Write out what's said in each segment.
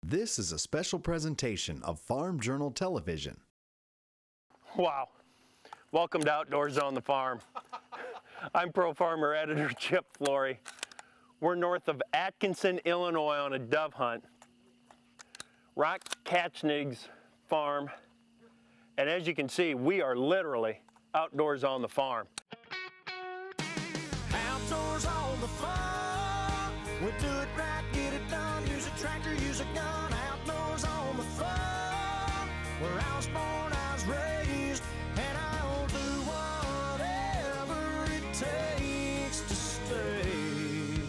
This is a special presentation of Farm Journal Television. Wow. Welcome to Outdoors on the Farm. I'm Pro Farmer Editor Chip Flory. We're north of Atkinson, Illinois on a dove hunt. Rock Katchnig's farm. And as you can see, we are literally outdoors on the farm. Outdoors on the farm. We do it right, get it done. Use a tractor, use a gun. Outdoors on the farm. Where I was born, I was raised, and I'll do whatever it takes to stay.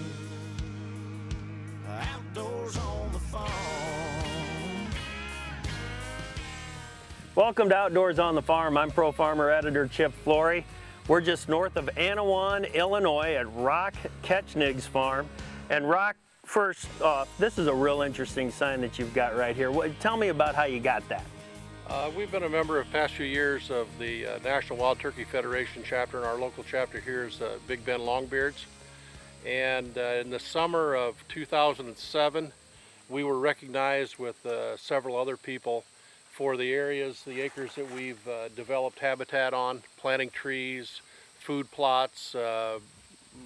Outdoors on the farm. Welcome to Outdoors on the Farm. I'm Pro Farmer Editor Chip Flory. We're just north of Anawan, Illinois at Rock Katchnig's farm. And Rock, first off, this is a real interesting sign that you've got right here. Tell me about how you got that. We've been a member of past few years of the National Wild Turkey Federation chapter, and our local chapter here is Big Bend Longbeards. And in the summer of 2007, we were recognized with several other people for the areas, the acres that we've developed habitat on, planting trees, food plots,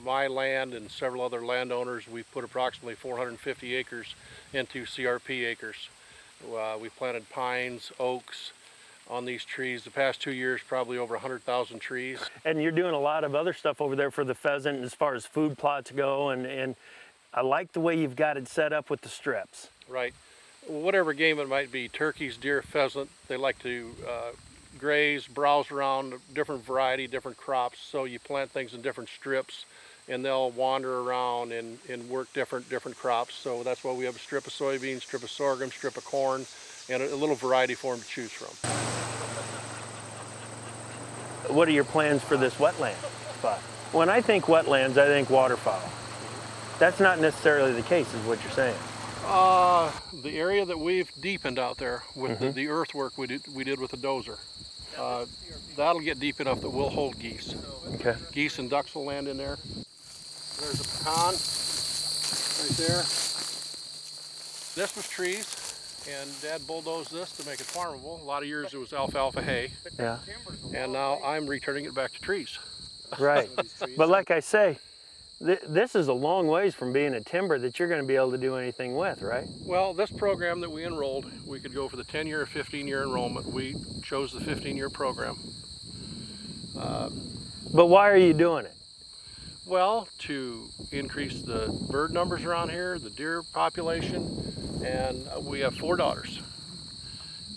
my land and several other landowners. We've put approximately 450 acres into CRP acres. We planted pines, oaks on these trees. The past 2 years, probably over 100,000 trees. And you're doing a lot of other stuff over there for the pheasant as far as food plots go, and I like the way you've got it set up with the strips. Right. Whatever game it might be, turkeys, deer, pheasant, they like to graze, browse around, different variety, different crops. So you plant things in different strips and they'll wander around and work different crops. So that's why we have a strip of soybeans, strip of sorghum, strip of corn, and a little variety for them to choose from. What are your plans for this wetland spot? When I think wetlands, I think waterfowl. That's not necessarily the case, is what you're saying. The area that we've deepened out there with the earthwork we did with the dozer, that'll get deep enough that we'll hold geese. Okay. Geese and ducks will land in there. There's a pecan right there. This was trees, and Dad bulldozed this to make it farmable. A lot of years it was alfalfa hay. Yeah. And now I'm returning it back to trees. Right. But like I say, this is a long ways from being a timber that you're going to be able to do anything with, right? Well, this program that we enrolled, we could go for the 10-year or 15-year enrollment. We chose the 15-year program. But why are you doing it? Well, to increase the bird numbers around here, the deer population, and we have 4 daughters.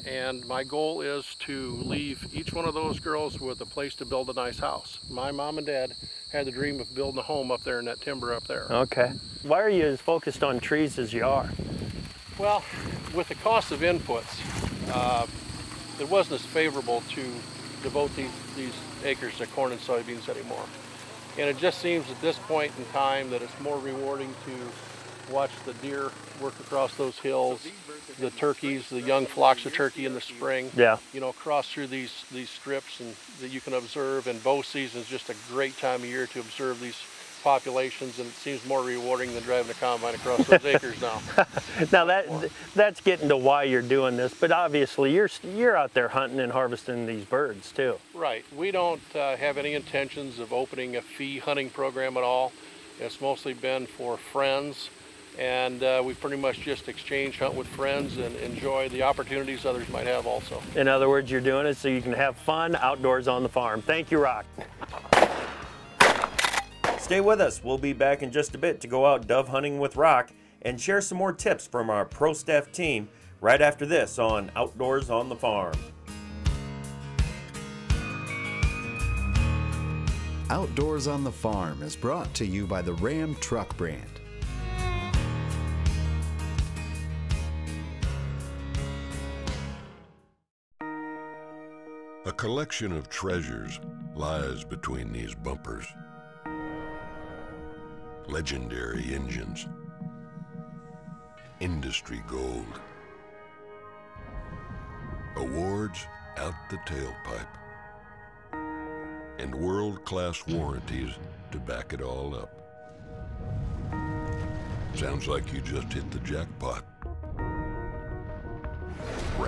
And my goal is to leave each one of those girls with a place to build a nice house. My mom and dad had the dream of building a home up there in that timber up there. Okay. Why are you as focused on trees as you are? Well, with the cost of inputs, it wasn't as favorable to devote these acres to corn and soybeans anymore. And it just seems at this point in time that it's more rewarding to watch the deer work across those hills, the turkeys, the young flocks of turkey in the spring, Yeah. you know, cross through these strips and that you can observe. And bow season is just a great time of year to observe these populations, and it seems more rewarding than driving a combine across those acres now. Now that's getting to why you're doing this, but obviously you're out there hunting and harvesting these birds too. Right. We don't have any intentions of opening a fee hunting program at all. It's mostly been for friends, and we pretty much just exchange, hunt with friends, and enjoy the opportunities others might have also. In other words, you're doing it so you can have fun outdoors on the farm. Thank you, Rock. Stay with us. We'll be back in just a bit to go out dove hunting with Rock and share some more tips from our pro staff team right after this on Outdoors on the Farm. Outdoors on the Farm is brought to you by the Ram Truck brand. A collection of treasures lies between these bumpers. Legendary engines, industry gold, awards out the tailpipe, and world-class warranties to back it all up. Sounds like you just hit the jackpot.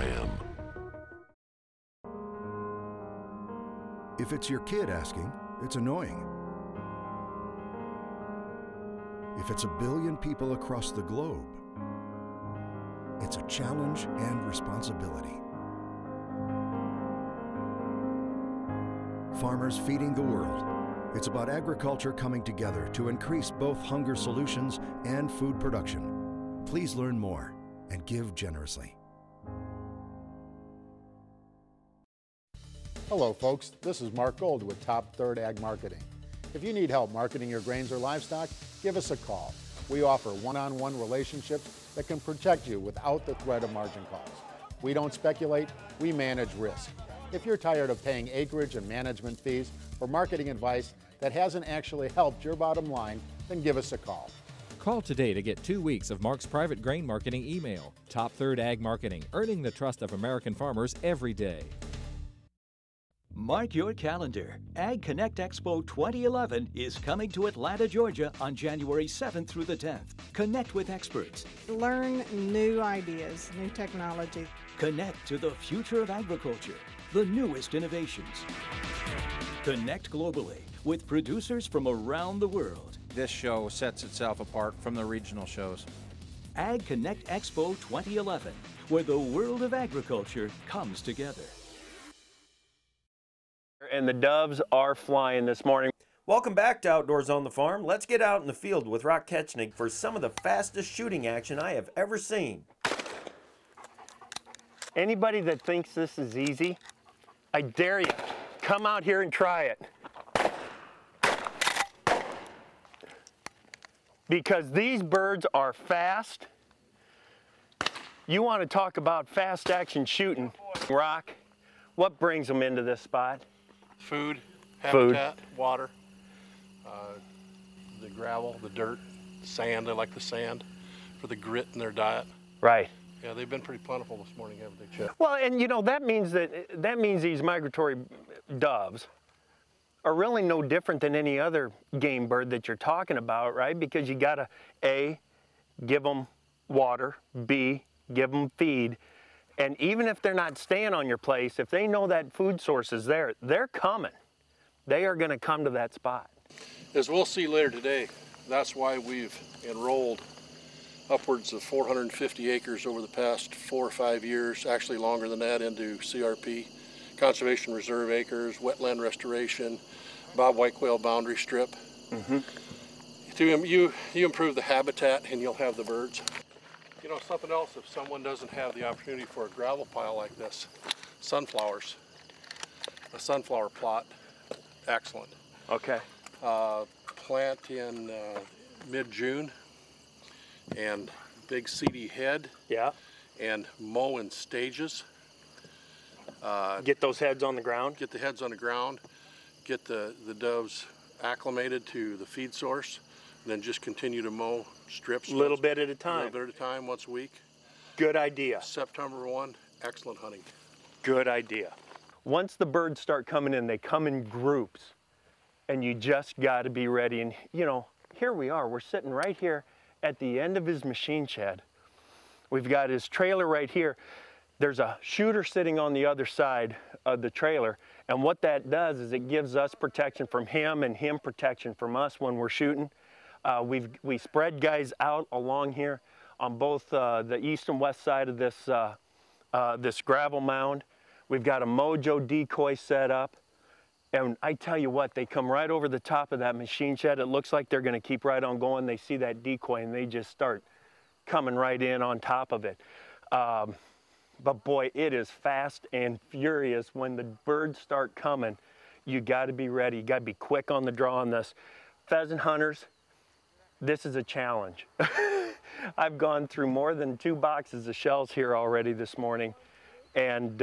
Ram. If it's your kid asking, it's annoying. If it's a billion people across the globe, it's a challenge and responsibility. Farmers feeding the world. It's about agriculture coming together to increase both hunger solutions and food production. Please learn more and give generously. Hello folks, this is Mark Gold with Top Third Ag Marketing. If you need help marketing your grains or livestock, give us a call. We offer one-on-one relationships that can protect you without the threat of margin calls. We don't speculate, we manage risk. If you're tired of paying acreage and management fees for marketing advice that hasn't actually helped your bottom line, then give us a call. Call today to get 2 weeks of Mark's private grain marketing email. Top Third Ag Marketing, earning the trust of American farmers every day. Mark your calendar. Ag Connect Expo 2011 is coming to Atlanta, Georgia on January 7th through the 10th. Connect with experts. Learn new ideas, new technology. Connect to the future of agriculture, the newest innovations. Connect globally with producers from around the world. This show sets itself apart from the regional shows. Ag Connect Expo 2011, where the world of agriculture comes together. And the doves are flying this morning. Welcome back to Outdoors on the Farm. Let's get out in the field with Rock Katchnig for some of the fastest shooting action I have ever seen. Anybody that thinks this is easy, I dare you, come out here and try it. Because these birds are fast. You want to talk about fast action shooting. Rock, what brings them into this spot? Food, habitat, water, the gravel, the dirt, sand. They like the sand for the grit in their diet. Right. Yeah, they've been pretty plentiful this morning, haven't they, Chip? Well, and you know, that means these migratory doves are really no different than any other game bird that you're talking about, right? Because you gotta, A, give them water, B, give them feed. And even if they're not staying on your place, if they know that food source is there, they're coming. They are gonna come to that spot. As we'll see later today, that's why we've enrolled upwards of 450 acres over the past 4 or 5 years, actually longer than that, into CRP, Conservation Reserve acres, wetland restoration, bobwhite quail boundary strip. You improve the habitat and you'll have the birds. You know, something else, if someone doesn't have the opportunity for a gravel pile like this, sunflowers, a sunflower plot, excellent. Okay. Plant in mid-June and big seedy head. Yeah. And mow in stages. Get those heads on the ground? Get the heads on the ground, get the doves acclimated to the feed source, and then just continue to mow strips. A little bit at a time. A little bit at a time, once a week. Good idea. September 1, excellent hunting. Good idea. Once the birds start coming in, they come in groups, and you just got to be ready. And you know, here we are. We're sitting right here at the end of his machine shed. We've got his trailer right here. There's a shooter sitting on the other side of the trailer, and what that does is it gives us protection from him and him protection from us when we're shooting. We spread guys out along here on both the east and west side of this, this gravel mound. We've got a Mojo decoy set up, and I tell you what, they come right over the top of that machine shed. It looks like they're gonna keep right on going. They see that decoy and they just start coming right in on top of it. But boy, it is fast and furious. When the birds start coming, you gotta be ready. You gotta be quick on the draw on this. Pheasant hunters, this is a challenge. I've gone through more than 2 boxes of shells here already this morning, and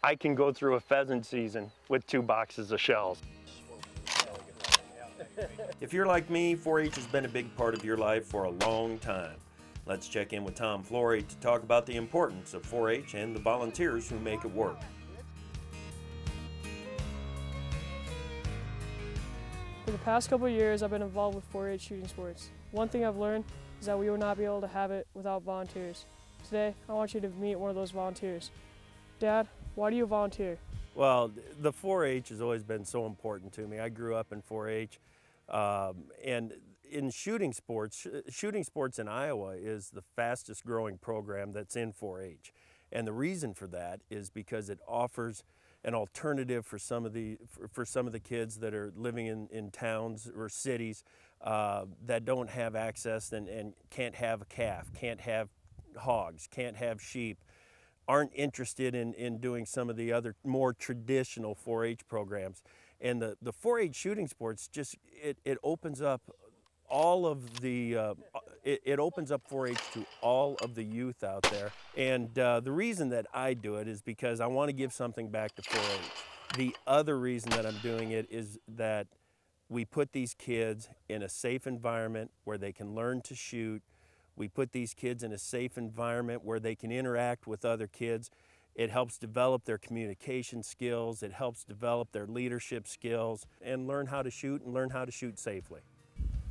I can go through a pheasant season with 2 boxes of shells. If you're like me, 4-H has been a big part of your life for a long time. Let's check in with Tom Flory to talk about the importance of 4-H and the volunteers who make it work. For the past couple of years, I've been involved with 4-H shooting sports. One thing I've learned is that we will not be able to have it without volunteers. Today, I want you to meet one of those volunteers. Dad, why do you volunteer? Well, the 4-H has always been so important to me. I grew up in 4-H, and in shooting sports in Iowa is the fastest growing program that's in 4-H. And the reason for that is because it offers an alternative for some of the kids that are living in towns or cities that don't have access and can't have a calf, can't have hogs, can't have sheep, aren't interested in doing some of the other more traditional 4-H programs. And the 4-H shooting sports just, it opens up all of the, it opens up 4-H to all of the youth out there. And the reason that I do it is because I want to give something back to 4-H. The other reason that I'm doing it is that we put these kids in a safe environment where they can learn to shoot. We put these kids in a safe environment where they can interact with other kids. It helps develop their communication skills. It helps develop their leadership skills and learn how to shoot and learn how to shoot safely.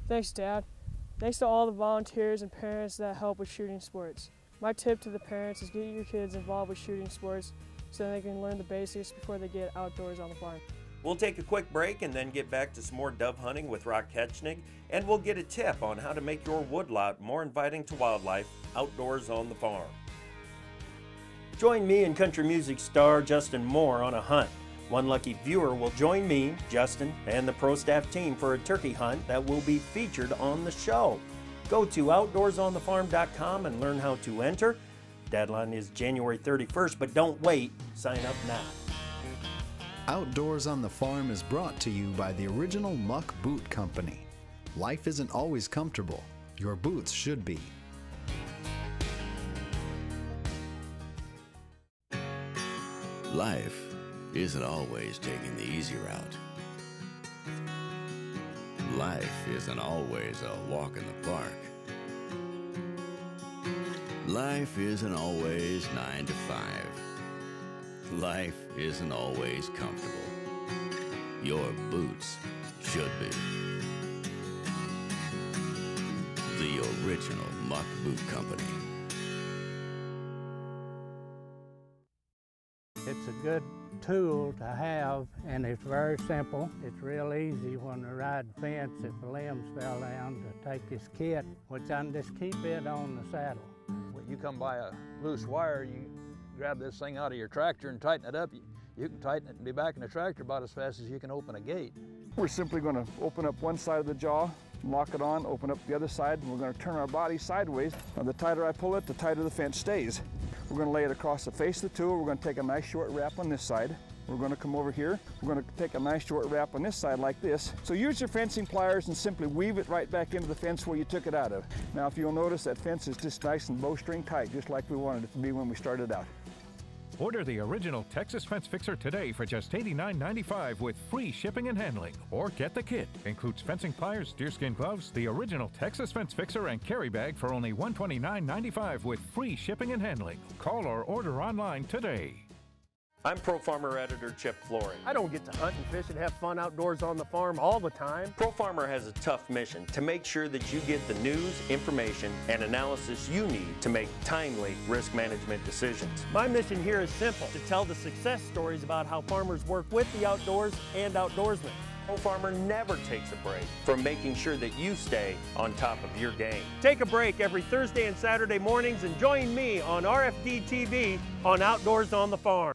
Thanks, Dad. Thanks to all the volunteers and parents that help with shooting sports. My tip to the parents is get your kids involved with shooting sports so they can learn the basics before they get outdoors on the farm. We'll take a quick break and then get back to some more dove hunting with Rock Katchnig, and we'll get a tip on how to make your woodlot more inviting to wildlife outdoors on the farm. Join me and country music star Justin Moore on a hunt. One lucky viewer will join me, Justin, and the pro staff team for a turkey hunt that will be featured on the show. Go to outdoorsonthefarm.com and learn how to enter. Deadline is January 31st, but don't wait. Sign up now. Outdoors on the Farm is brought to you by the original Muck Boot Company. Life isn't always comfortable. Your boots should be. Life isn't always taking the easy route. Life isn't always a walk in the park. Life isn't always 9 to 5. Life isn't always comfortable. Your boots should be. The original Muck Boot Company. It's a good tool to have, and it's very simple. It's real easy when they're riding fence if the limbs fell down to take this kit, which I can just keep it on the saddle. When you come by a loose wire, you grab this thing out of your tractor and tighten it up. You can tighten it and be back in the tractor about as fast as you can open a gate. We're simply going to open up one side of the jaw, lock it on, open up the other side, and we're going to turn our body sideways. Now, the tighter I pull it, the tighter the fence stays. We're going to lay it across the face of the tool. We're going to take a nice short wrap on this side. We're going to come over here. We're going to take a nice short wrap on this side like this. So use your fencing pliers and simply weave it right back into the fence where you took it out of. Now, if you'll notice, that fence is just nice and bowstring tight, just like we wanted it to be when we started out. Order the original Texas Fence Fixer today for just $89.95 with free shipping and handling. Or get the kit. Includes fencing pliers, deerskin gloves, the original Texas Fence Fixer, and carry bag for only $129.95 with free shipping and handling. Call or order online today. I'm Pro Farmer Editor Chip Flory. I don't get to hunt and fish and have fun outdoors on the farm all the time. Pro Farmer has a tough mission to make sure that you get the news, information, and analysis you need to make timely risk management decisions. My mission here is simple, to tell the success stories about how farmers work with the outdoors and outdoorsmen. Pro Farmer never takes a break from making sure that you stay on top of your game. Take a break every Thursday and Saturday mornings and join me on RFD TV on Outdoors on the Farm.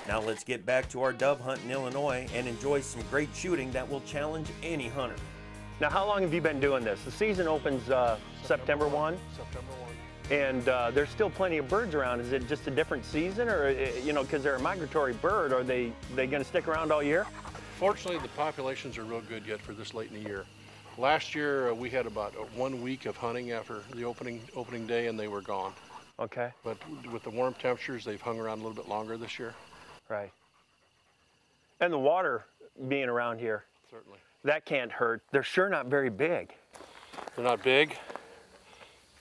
Now let's get back to our dove hunt in Illinois and enjoy some great shooting that will challenge any hunter. Now, how long have you been doing this? The season opens September 1? September 1. And there's still plenty of birds around. Is it just a different season, or, you know, because they're a migratory bird, are they going to stick around all year? Fortunately, the populations are real good yet for this late in the year. Last year, we had about 1 week of hunting after the opening day, and they were gone. Okay. But with the warm temperatures, they've hung around a little bit longer this year. Right. And the water being around here. Certainly. That can't hurt. They're sure not very big. They're not big,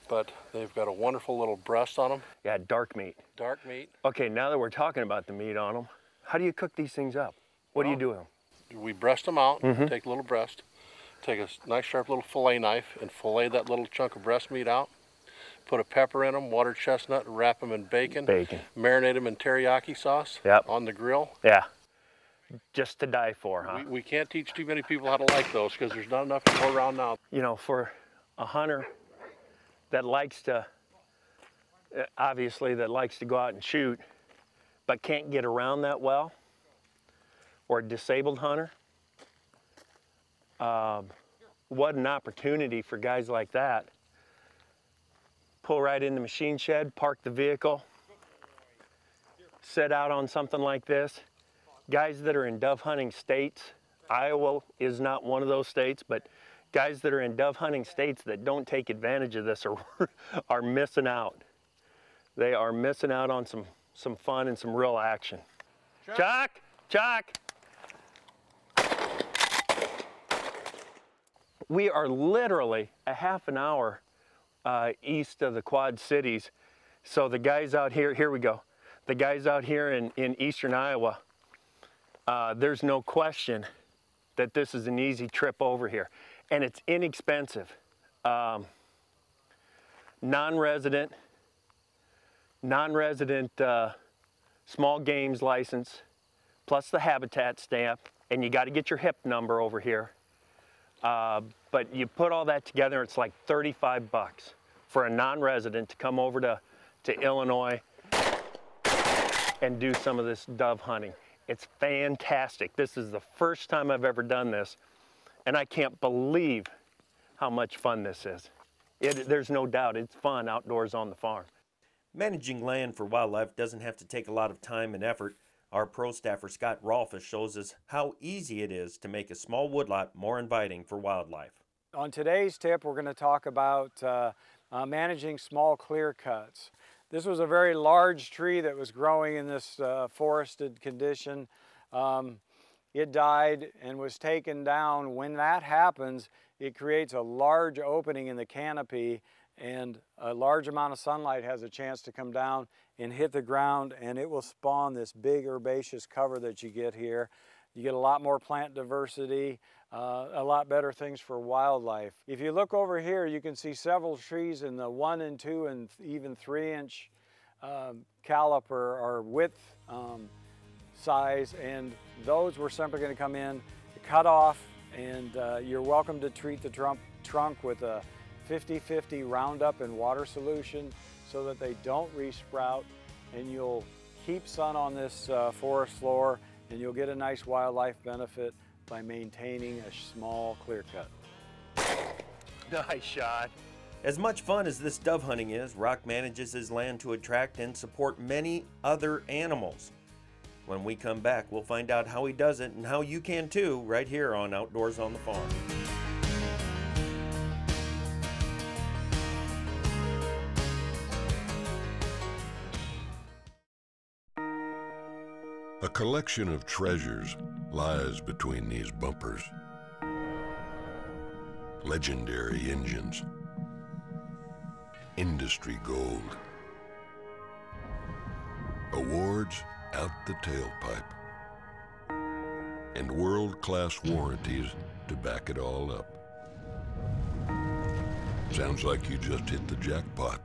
but they've got a wonderful little breast on them. Yeah, dark meat. Dark meat. Okay, now that we're talking about the meat on them, how do you cook these things up? What do you do with them? We breast them out, take a little breast, take a nice sharp little fillet knife and fillet that little chunk of breast meat out. put a pepper in them, water chestnut, and wrap them in bacon. Marinate them in teriyaki sauce on the grill. Yeah. Just to die for, huh? We can't teach too many people how to like those because there's not enough to go around now. You know, for a hunter that likes to, obviously that likes to go out and shoot, but can't get around that well, or a disabled hunter, what an opportunity for guys like that. Pull right in the machine shed, park the vehicle, set out on something like this. Guys that are in dove hunting states, Iowa is not one of those states, but guys that are in dove hunting states that don't take advantage of this are missing out. They are missing out on some fun and some real action. Chuck! Chuck! We are literally a half an hour east of the Quad Cities. So the guys out here we go. The guys out here in eastern Iowa, there's no question that this is an easy trip over here. And it's inexpensive. Non-resident small games license, plus the habitat stamp, and you got to get your HIP number over here. But you put all that together, it's like 35 bucks for a non-resident to come over to Illinois and do some of this dove hunting. It's fantastic. This is the first time I've ever done this, and I can't believe how much fun this is. There's no doubt it's fun outdoors on the farm. Managing land for wildlife doesn't have to take a lot of time and effort. Our pro staffer Scott Rolfes shows us how easy it is to make a small woodlot more inviting for wildlife. On today's tip, we're going to talk about managing small clear cuts. This was a very large tree that was growing in this forested condition. It died and was taken down. When that happens, it creates a large opening in the canopy, and a large amount of sunlight has a chance to come down and hit the ground, and it will spawn this big herbaceous cover that you get here. You get a lot more plant diversity, a lot better things for wildlife. If you look over here, you can see several trees in the 1 and 2 and even 3-inch caliper or width size, and those we're simply going to come in, cut off, and you're welcome to treat the trunk with a 50-50 Roundup and water solution so that they don't resprout, and you'll keep sun on this forest floor, and you'll get a nice wildlife benefit by maintaining a small clear cut. Nice shot. As much fun as this dove hunting is, Rock manages his land to attract and support many other animals. When we come back, we'll find out how he does it and how you can too, right here on Outdoors on the Farm. A collection of treasures lies between these bumpers. Legendary engines, industry gold, awards out the tailpipe, and world-class warranties to back it all up. Sounds like you just hit the jackpot.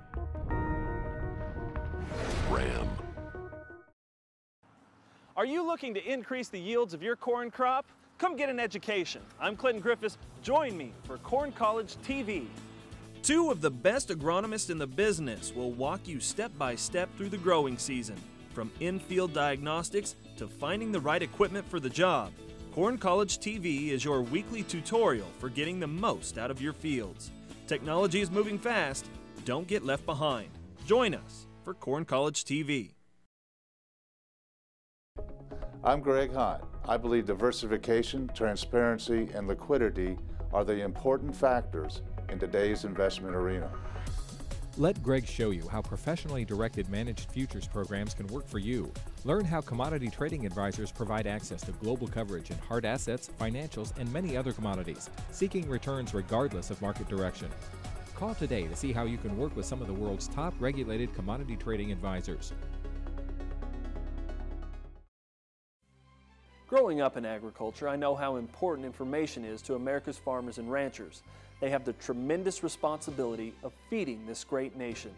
Ram. Are you looking to increase the yields of your corn crop? Come get an education. I'm Clinton Griffiths. Join me for Corn College TV. Two of the best agronomists in the business will walk you step by step through the growing season. From in-field diagnostics to finding the right equipment for the job, Corn College TV is your weekly tutorial for getting the most out of your fields. Technology is moving fast. Don't get left behind. Join us for Corn College TV. I'm Greg Hunt. I believe diversification, transparency, and liquidity are the important factors in today's investment arena. Let Greg show you how professionally directed managed futures programs can work for you. Learn how commodity trading advisors provide access to global coverage in hard assets, financials, and many other commodities, seeking returns regardless of market direction. Call today to see how you can work with some of the world's top regulated commodity trading advisors. Growing up in agriculture, I know how important information is to America's farmers and ranchers. they have the tremendous responsibility of feeding this great nation.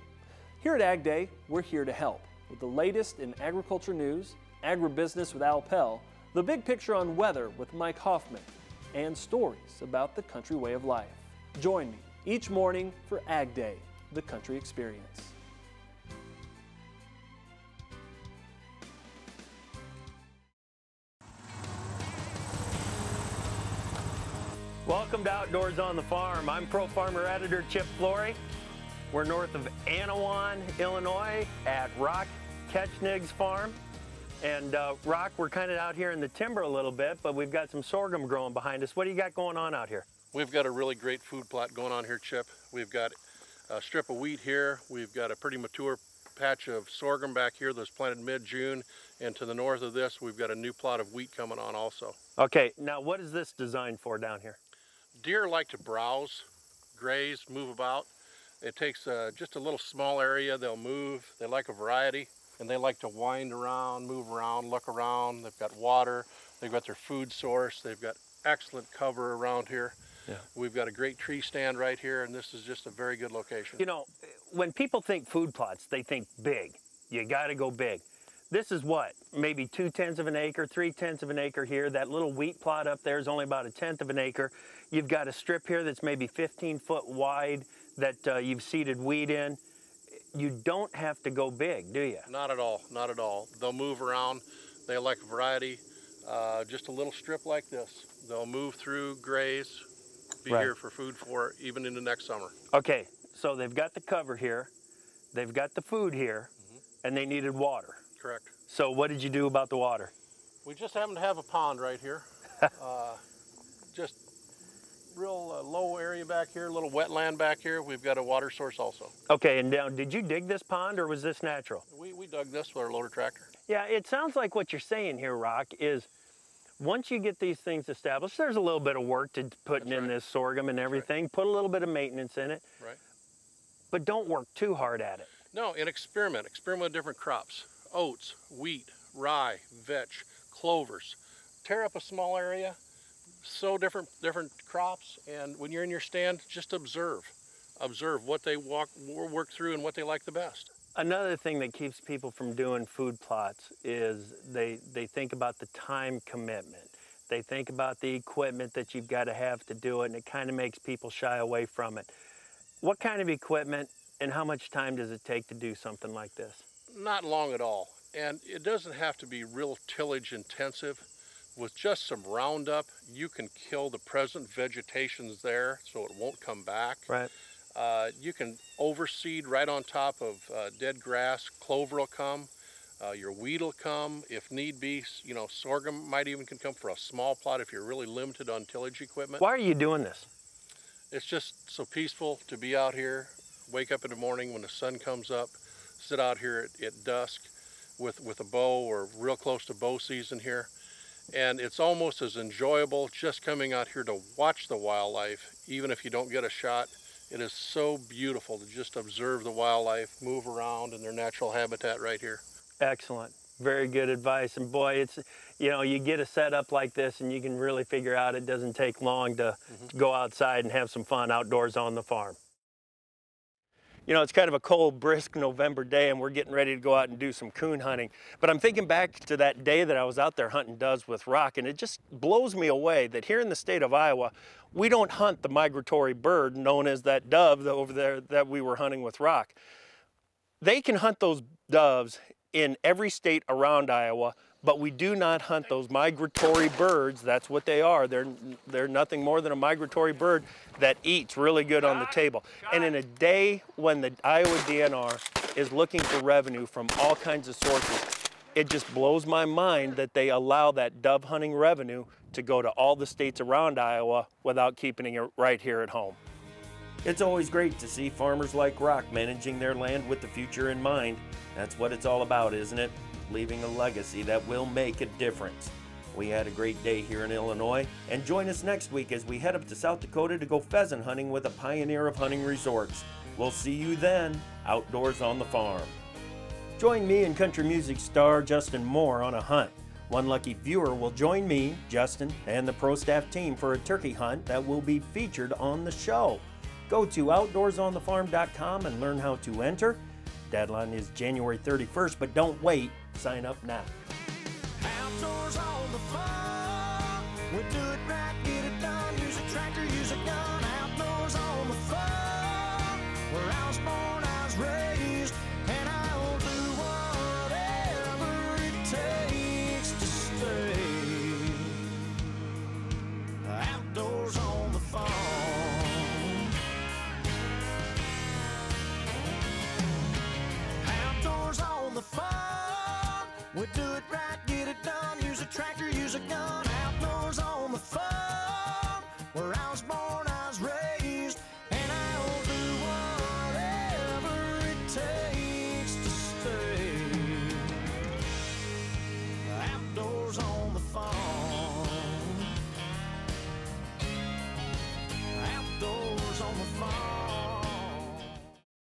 Here at Ag Day, we're here to help with the latest in agriculture news, agribusiness with Al Pell, the big picture on weather with Mike Hoffman, and stories about the country way of life. Join me each morning for Ag Day, the country experience. Welcome to Outdoors on the Farm. I'm Pro Farmer Editor Chip Flory. We're north of Anawan, Illinois at Rock Katchnig's farm. And Rock, we're kind of out here in the timber a little bit, but we've got some sorghum growing behind us. What do you got going on out here? We've got a really great food plot going on here, Chip. We've got a strip of wheat here. We've got a pretty mature patch of sorghum back here that was planted mid-June. And to the north of this, we've got a new plot of wheat coming on also. Okay, now what is this designed for down here? Deer like to browse, graze, move about. It takes just a little small area. They'll move. They like a variety, and they like to wind around, move around, look around. They've got water. They've got their food source. They've got excellent cover around here. Yeah. We've got a great tree stand right here, and this is just a very good location. You know, when people think food plots, they think big. You got to go big. This is what, maybe 2/10 of an acre, 3/10 of an acre here. That little wheat plot up there is only about 1/10 of an acre. You've got a strip here that's maybe 15 foot wide that you've seeded wheat in. You don't have to go big, do you? Not at all, not at all. They'll move around. They like a variety. Just a little strip like this. They'll move through, graze, be here for food for even into next summer. Okay, so they've got the cover here, they've got the food here, and they needed water. Correct. So what did you do about the water? We just happen to have a pond right here. Just real low area back here, a little wetland back here. We've got a water source also. Okay, and now did you dig this pond or was this natural? We dug this with our loader tractor. Yeah, it sounds like what you're saying here, Rock, is once you get these things established, there's a little bit of work to putting in this sorghum and everything. Put a little bit of maintenance in it. Right. But don't work too hard at it. No, and experiment. Experiment with different crops. Oats, wheat, rye, vetch, clovers. Tear up a small area, sow different crops, and when you're in your stand, just observe. Observe what they work through and what they like the best. Another thing that keeps people from doing food plots is they think about the time commitment. They think about the equipment that you've got to have to do it, and it kind of makes people shy away from it. What kind of equipment and how much time does it take to do something like this? Not long at all, and it doesn't have to be real tillage intensive. With just some Roundup, you can kill the present vegetations there so it won't come back. Right. You can overseed right on top of dead grass. Clover will come, your wheat will come. If need be, you know, sorghum might even can come for a small plot if you're really limited on tillage equipment. Why are you doing this? It's just so peaceful to be out here, wake up in the morning when the sun comes up, sit out here at dusk with a bow or real close to bow season here. And it's almost as enjoyable just coming out here to watch the wildlife, even if you don't get a shot. It is so beautiful to just observe the wildlife move around in their natural habitat right here. Excellent. Very good advice. And boy, it's, you know, you get a setup like this and you can really figure out it doesn't take long to go outside and have some fun outdoors on the farm. You know, it's kind of a cold, brisk November day and we're getting ready to go out and do some coon hunting. But I'm thinking back to that day that I was out there hunting doves with Rock, and it just blows me away that here in the state of Iowa, we don't hunt the migratory bird known as that dove over there that we were hunting with Rock. They can hunt those doves in every state around Iowa, but we do not hunt those migratory birds. That's what they are. They're nothing more than a migratory bird that eats really good on the table. And in a day when the Iowa DNR is looking for revenue from all kinds of sources, it just blows my mind that they allow that dove hunting revenue to go to all the states around Iowa without keeping it right here at home. It's always great to see farmers like Rock managing their land with the future in mind. That's what it's all about, isn't it? Leaving a legacy that will make a difference. We had a great day here in Illinois, and join us next week as we head up to South Dakota to go pheasant hunting with a pioneer of hunting resorts. We'll see you then, outdoors on the farm. Join me and country music star Justin Moore on a hunt One lucky viewer will join me, Justin, and the pro staff team for a turkey hunt that will be featured on the show. Go to outdoorsonthefarm.com and learn how to enter. Deadline is January 31st, but don't wait. Sign up now. Outdoors on the farm. We do it right, get it done. Use a tractor, use a gun. Outdoors on the farm. Where I was born, I was raised, and I'll do whatever it takes to stay. Outdoors on the farm. Outdoors on the farm. We do it right, get it done. Use a tractor, use a gun.